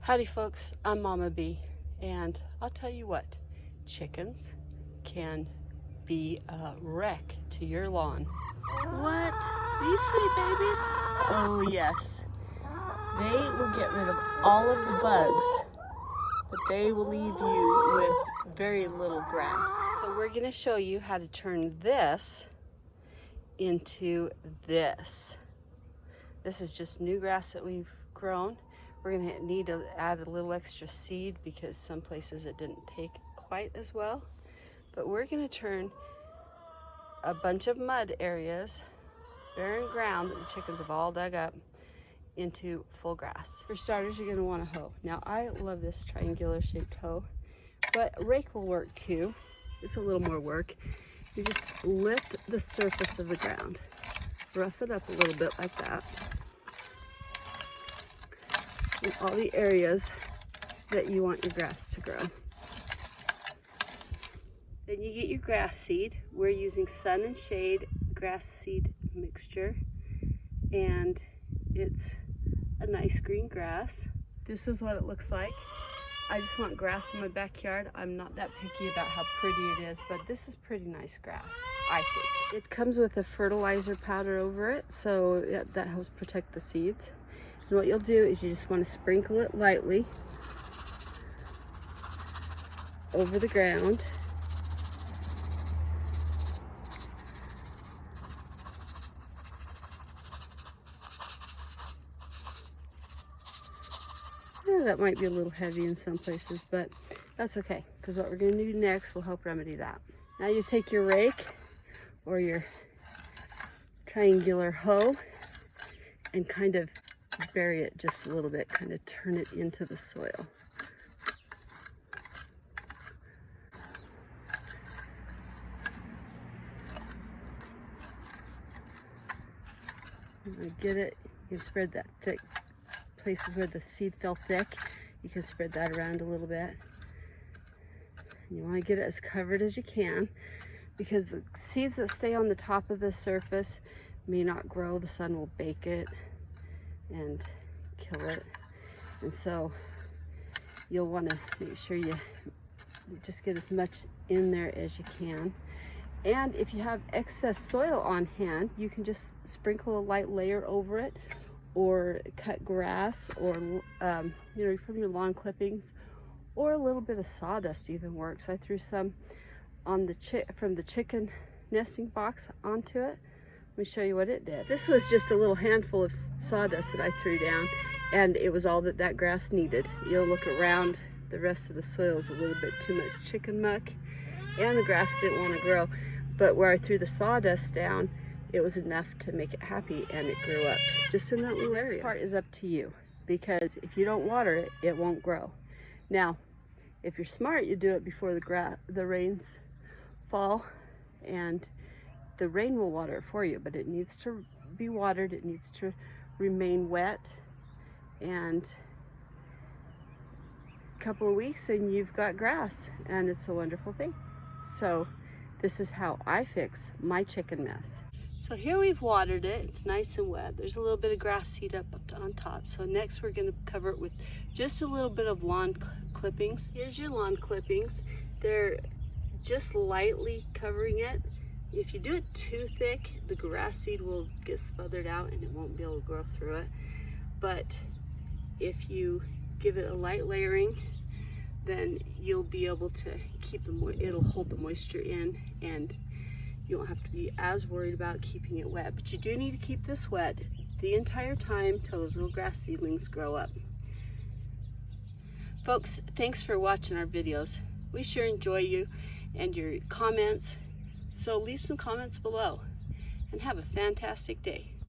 Howdy folks, I'm Mama Bee, and I'll tell you what, chickens can be a wreck to your lawn. What? These sweet babies? Oh yes. They will get rid of all of the bugs, but they will leave you with very little grass. So we're going to show you how to turn this into this. This is just new grass that we've grown. We're going to need to add a little extra seed because some places it didn't take quite as well. But we're going to turn a bunch of mud areas, barren ground that the chickens have all dug up, into full grass. For starters, you're going to want a hoe. Now, I love this triangular shaped hoe, but a rake will work too. It's a little more work. You just lift the surface of the ground, rough it up a little bit like that, in all the areas that you want your grass to grow. Then you get your grass seed. We're using sun and shade grass seed mixture, and it's a nice green grass. This is what it looks like. I just want grass in my backyard. I'm not that picky about how pretty it is, but this is pretty nice grass, I think. It comes with a fertilizer powder over it, so that helps protect the seeds. And what you'll do is you just want to sprinkle it lightly over the ground. Yeah, that might be a little heavy in some places, but that's okay, because what we're going to do next will help remedy that. Now you take your rake or your triangular hoe and kind of bury it just a little bit, kind of turn it into the soil. When I get it, you can spread that thick. Places where the seed fell thick, you can spread that around a little bit. You want to get it as covered as you can, because the seeds that stay on the top of the surface may not grow. The sun will bake it and kill it, and so you'll want to make sure you just get as much in there as you can. And if you have excess soil on hand, you can just sprinkle a light layer over it, or cut grass, or from your lawn clippings, or a little bit of sawdust even works. I threw some on from the chicken nesting box onto it. Let me show you what it did. This was just a little handful of sawdust that I threw down, and it was all that grass needed. You'll look around, the rest of the soil is a little bit too much chicken muck, and the grass didn't want to grow. But where I threw the sawdust down, it was enough to make it happy, and it grew up just in that little area. This part is up to you, because if you don't water it, it won't grow. Now, if you're smart, you do it before the rains fall, and the rain will water it for you, but it needs to be watered. It needs to remain wet, and a couple of weeks and you've got grass, and it's a wonderful thing. So this is how I fix my chicken mess. So here we've watered it. It's nice and wet. There's a little bit of grass seed up on top. So next we're going to cover it with just a little bit of lawn clippings. Here's your lawn clippings. They're just lightly covering it. If you do it too thick, the grass seed will get smothered out and it won't be able to grow through it. But if you give it a light layering, then you'll be able to keep it'll hold the moisture in, and you don't have to be as worried about keeping it wet. But you do need to keep this wet the entire time till those little grass seedlings grow up. Folks, thanks for watching our videos. We sure enjoy you and your comments. So leave some comments below, and have a fantastic day.